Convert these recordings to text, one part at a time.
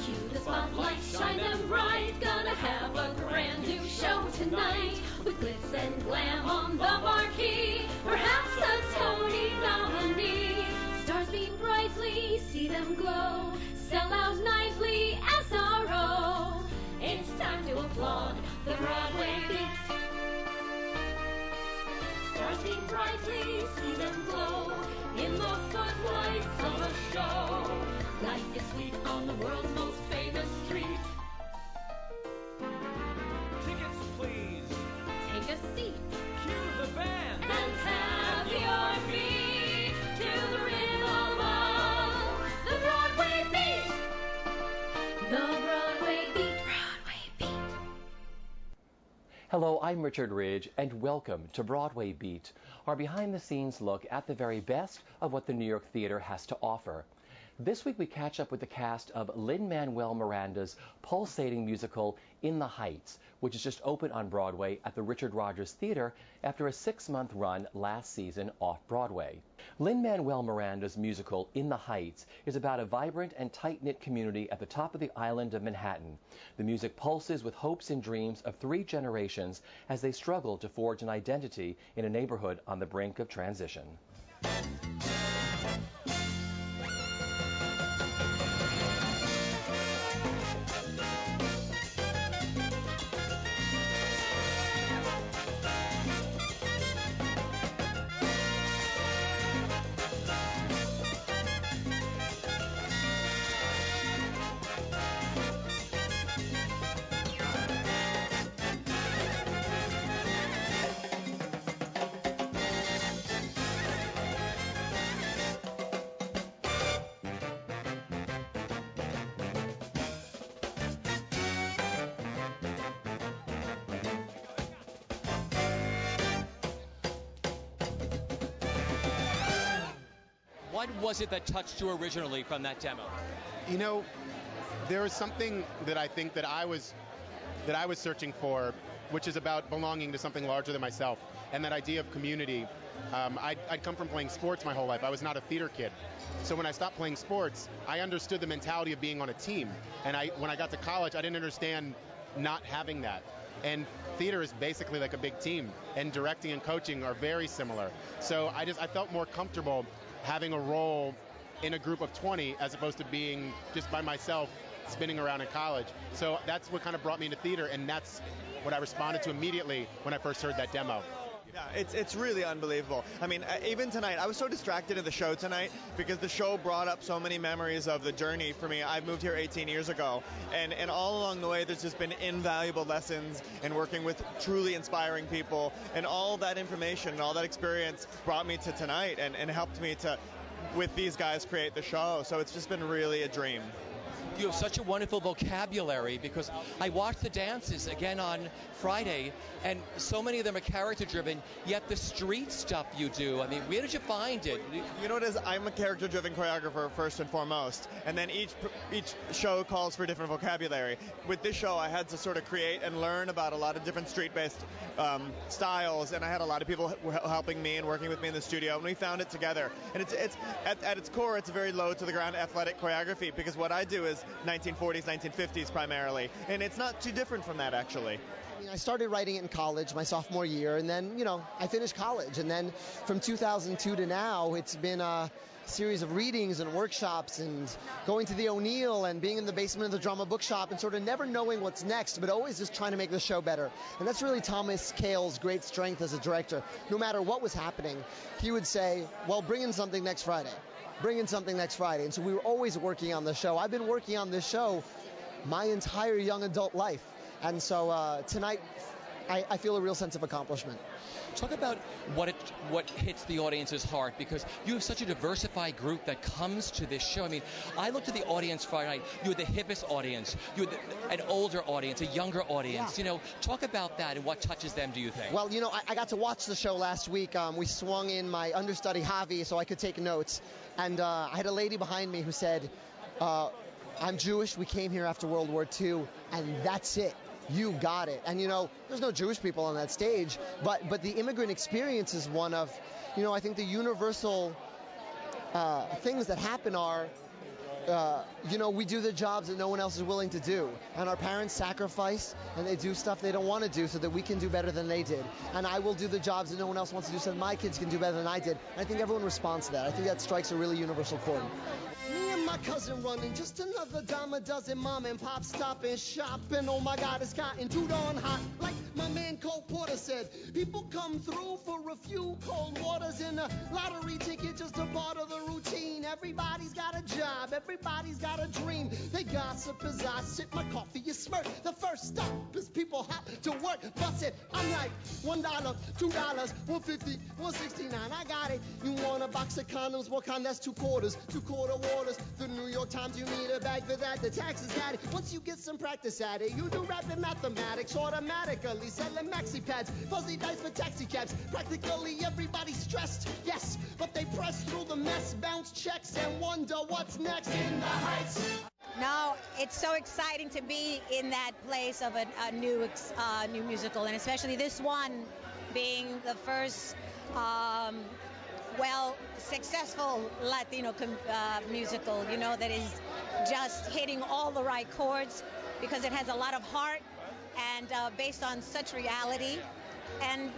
Cue the spotlights, shine them bright. Gonna have a grand new show tonight. With glitz and glam on the marquee. Perhaps a Tony nominee. Stars beam brightly, see them glow. Sell out nightly, SRO. It's time to applaud the Broadway beat. Stars beam brightly, see them glow. In the footlights of a show. Life is sweet on the world's most famous street. Tickets, please. Take a seat. Cue the band. And have your feet to the rhythm of the Broadway beat. The Broadway beat. Broadway beat. Hello, I'm Richard Ridge, and welcome to Broadway Beat, our behind-the-scenes look at the very best of what the New York theater has to offer. This week we catch up with the cast of Lin-Manuel Miranda's pulsating musical In the Heights, which is just opened on Broadway at the Richard Rodgers Theater after a 6-month run last season off-Broadway. Lin-Manuel Miranda's musical In the Heights is about a vibrant and tight-knit community at the top of the island of Manhattan. The music pulses with hopes and dreams of 3 generations as they struggle to forge an identity in a neighborhood on the brink of transition. What was it that touched you originally from that demo? You know, there was something that I think that I was searching for, which is about belonging to something larger than myself, and that idea of community. I'd come from playing sports my whole life. I was not a theater kid. So when I stopped playing sports, I understood the mentality of being on a team. And when I got to college, I didn't understand not having that. And theater is basically like a big team, and directing and coaching are very similar. So I felt more comfortable having a role in a group of 20 as opposed to being just by myself spinning around in college. So that's what kind of brought me into theater, and that's what I responded to immediately when I first heard that demo. Yeah, it's really unbelievable. I mean, even tonight, I was so distracted in the show tonight because the show brought up so many memories of the journey for me. I moved here 18 years ago, and all along the way, there's just been invaluable lessons and working with truly inspiring people, and all that information and all that experience brought me to tonight and helped me to, with these guys, create the show. So it's just been really a dream. You have such a wonderful vocabulary because I watched the dances again on Friday, and so many of them are character-driven, yet the street stuff you do, I mean, where did you find it? You know what it is? I'm a character-driven choreographer first and foremost, and then each show calls for different vocabulary. With this show, I had to sort of create and learn about a lot of different street-based styles, and I had a lot of people helping me and working with me in the studio, and we found it together. And it's at its core, it's a very low-to-the-ground athletic choreography, because what I do is 1940s, 1950s primarily, and it's not too different from that, actually. I started writing it in college, my sophomore year, and then, I finished college. And then from 2002 to now, it's been a series of readings and workshops and going to the O'Neill and being in the basement of the drama bookshop and sort of never knowing what's next, but always just trying to make the show better. And that's really Thomas Kail's great strength as a director. No matter what was happening, he would say, well, bring in something next Friday. Bring in something next Friday. And so we were always working on the show. I've been working on this show my entire young adult life. And so tonight, I feel a real sense of accomplishment. Talk about what hits the audience's heart, because you have such a diversified group that comes to this show. I mean, I looked at the audience Friday night. You had the hippest audience. You had an older audience, a younger audience. Yeah. Talk about that and what touches them, do you think? Well, I got to watch the show last week. We swung in my understudy, Javi, so I could take notes. And I had a lady behind me who said, I'm Jewish. We came here after World War II, and that's it. You got it. And, there's no Jewish people on that stage, but the immigrant experience is one of, I think the universal things that happen are we do the jobs that no one else is willing to do. And our parents sacrifice and they do stuff they don't want to do so that we can do better than they did. And I will do the jobs that no one else wants to do so that my kids can do better than I did. And I think everyone responds to that. I think that strikes a really universal chord. Me and my cousin running, just another dime a dozen, mom and pop stopping, shopping. Oh my God, it's gotten too darn hot. Like my man Cole Porter said, people come through for a few cold waters and a lottery ticket just a part of the routine. Everybody's got a job, everybody's got a dream. They gossip as I sip my coffee, you smirk. The first stop is people hop to work. Bust it, I'm like $1, $2, $1.50, $1.69. I got it. You want a box of condoms? What kind? That's 2 quarters, 2 quarter waters. The New York Times, you need a bag for that. The taxes got it. Once you get some practice at it, you do rapid mathematics automatically. Selling maxi pads, fuzzy dice for taxi cabs. Practically everybody's stressed, yes, but they press through the mess, bounce checks, and wonder what's next in the heights. No, it's so exciting to be in that place of a new musical, and especially this one being the first successful Latino musical, that is just hitting all the right chords because it has a lot of heart and based on such reality. And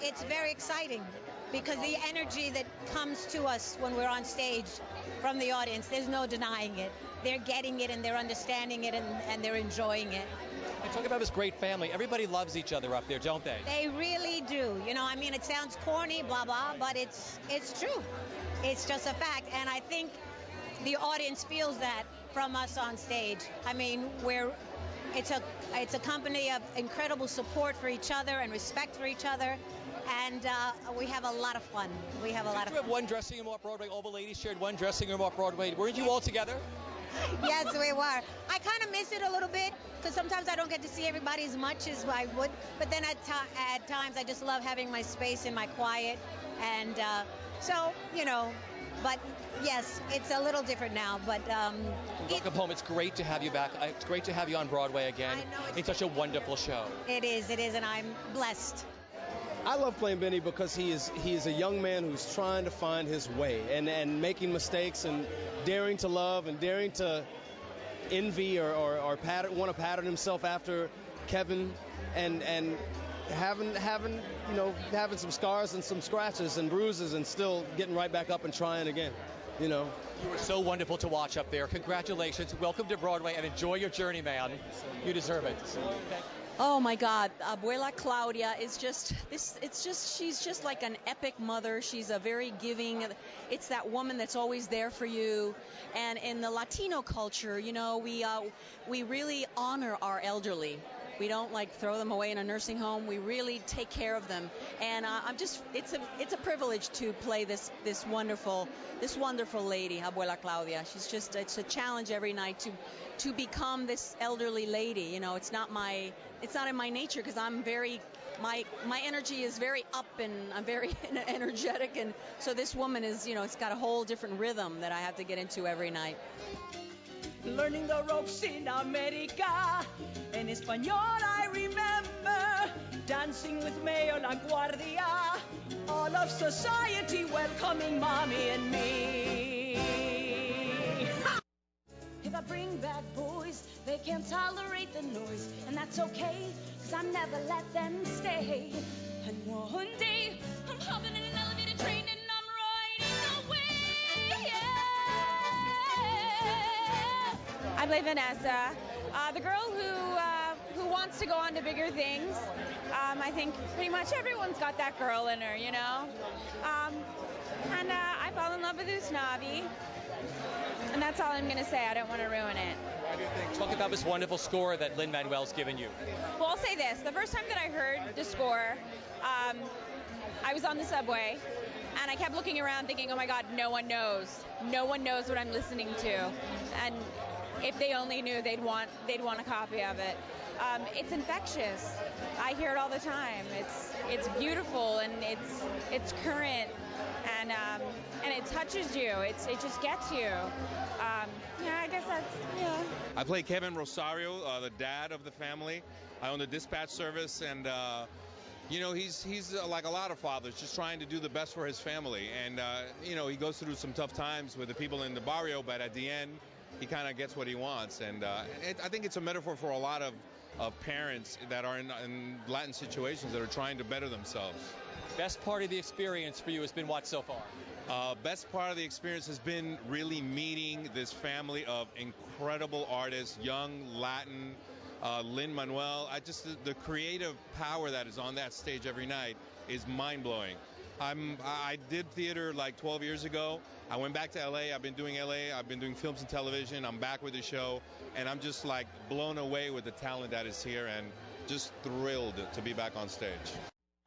it's very exciting because the energy that comes to us when we're on stage from the audience, there's no denying it. They're getting it and they're understanding it and they're enjoying it. And talk about this great family. Everybody loves each other up there, don't they? They really do. It sounds corny, blah, blah, but it's true. It's just a fact. And I think the audience feels that from us on stage. It's a company of incredible support for each other and respect for each other. And we have a lot of fun. You have one dressing room off Broadway. All the ladies shared one dressing room off Broadway. Weren't you all together? Yes, we were. I kind of miss it a little bit because sometimes I don't get to see everybody as much as I would. But then at times I just love having my space and my quiet. And but yes, it's a little different now. But welcome home. It's great to have you back. It's great to have you on Broadway again. I know it's such a wonderful show. It is, and I'm blessed. I love playing Benny because he is a young man who's trying to find his way and making mistakes and daring to love and daring to envy or want to pattern himself after Kevin and having some scars and some scratches and bruises and still getting right back up and trying again. You were so wonderful to watch up there. Congratulations. Welcome to Broadway and enjoy your journey, man. You deserve it. Oh my God, Abuela Claudia is she's just like an epic mother. She's a very giving, it's that woman that's always there for you. And in the Latino culture, we really honor our elderly. We don't throw them away in a nursing home. We really take care of them. And it's a privilege to play this wonderful lady, Abuela Claudia. It's a challenge every night to become this elderly lady. It's not in my nature because I'm my energy is very up and I'm very energetic. And so this woman is, it's got a whole different rhythm that I have to get into every night. Learning the ropes in America. En español I remember dancing with Mayor LaGuardia. All of society welcoming mommy and me. If I bring bad boys, they can't tolerate the noise. And that's okay, cause I never let them stay. And one day, I'm hopping in an elevated train and I'm riding away. Yeah. I play Vanessa, the girl who wants to go on to bigger things. I think pretty much everyone's got that girl in her, And I fall in love with Usnavi. And that's all I'm going to say. I don't want to ruin it. What do you think? Talk about this wonderful score that Lin-Manuel's given you. Well, I'll say this. The first time that I heard the score, I was on the subway, and I kept looking around thinking, oh, my God, no one knows. No one knows what I'm listening to. And if they only knew, they'd want a copy of it. It's infectious. I hear it all the time. It's beautiful, and it's current. And it touches you. It just gets you. I guess that's, yeah. I play Kevin Rosario, the dad of the family. I own the dispatch service, and he's like a lot of fathers, just trying to do the best for his family. And he goes through some tough times with the people in the barrio, but at the end, he kind of gets what he wants. And I think it's a metaphor for a lot of parents that are in Latin situations that are trying to better themselves. Best part of the experience for you has been what so far? Best part of the experience has been really meeting this family of incredible artists, young Latin, Lin-Manuel. The creative power that is on that stage every night is mind-blowing. I did theater like 12 years ago. I went back to LA. I've been doing LA. I've been doing films and television. I'm back with the show, and I'm just like blown away with the talent that is here, and just thrilled to be back on stage.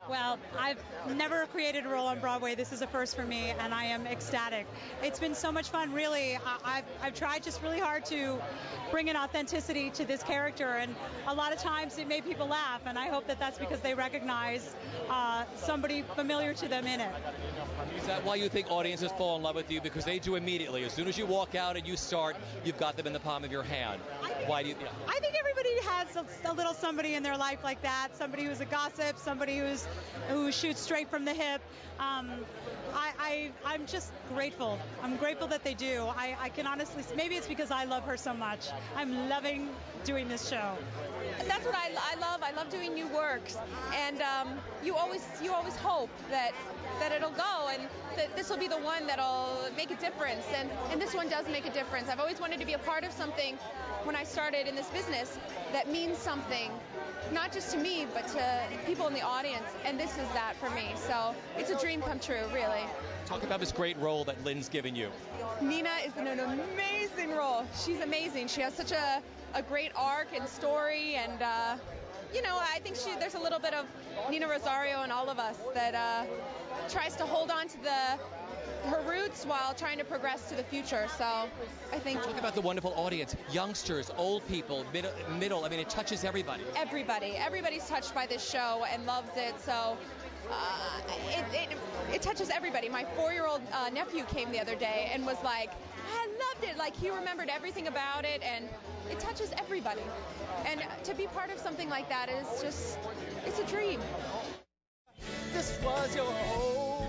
Well, I've never created a role on Broadway. This is a first for me, and I am ecstatic. It's been so much fun, really. I've tried just really hard to bring an authenticity to this character, and a lot of times it made people laugh, and I hope that that's because they recognize somebody familiar to them in it. Is that why you think audiences fall in love with you? Because they do immediately. As soon as you walk out and you start, you've got them in the palm of your hand. Why do you? Yeah. I think everybody has a little somebody in their life like that. Somebody who's a gossip, somebody who shoots straight from the hip. I'm just grateful. I'm grateful that they do. I can honestly, maybe it's because I love her so much. I'm loving doing this show. That's what I love. I love doing new works, and you always hope that it'll go, and that this will be the one that'll make a difference, and this one does make a difference. I've always wanted to be a part of something when I started in this business that means something, not just to me, but to people in the audience, and this is that for me. So it's a dream come true, really. Talk about this great role that Lynn's given you. Nina is in an amazing role. She's amazing. She has such a great arc and story, and I think there's a little bit of Nina Rosario in all of us that tries to hold on to her roots while trying to progress to the future. So I think... Talk about the wonderful audience, youngsters, old people, middle. I mean, it touches everybody. Everybody's touched by this show and loves it. So it touches everybody. My 4-year-old nephew came the other day and was like, I loved it. Like, he remembered everything about it, and it touches everybody. And to be part of something like that is just, it's a dream. This was your home.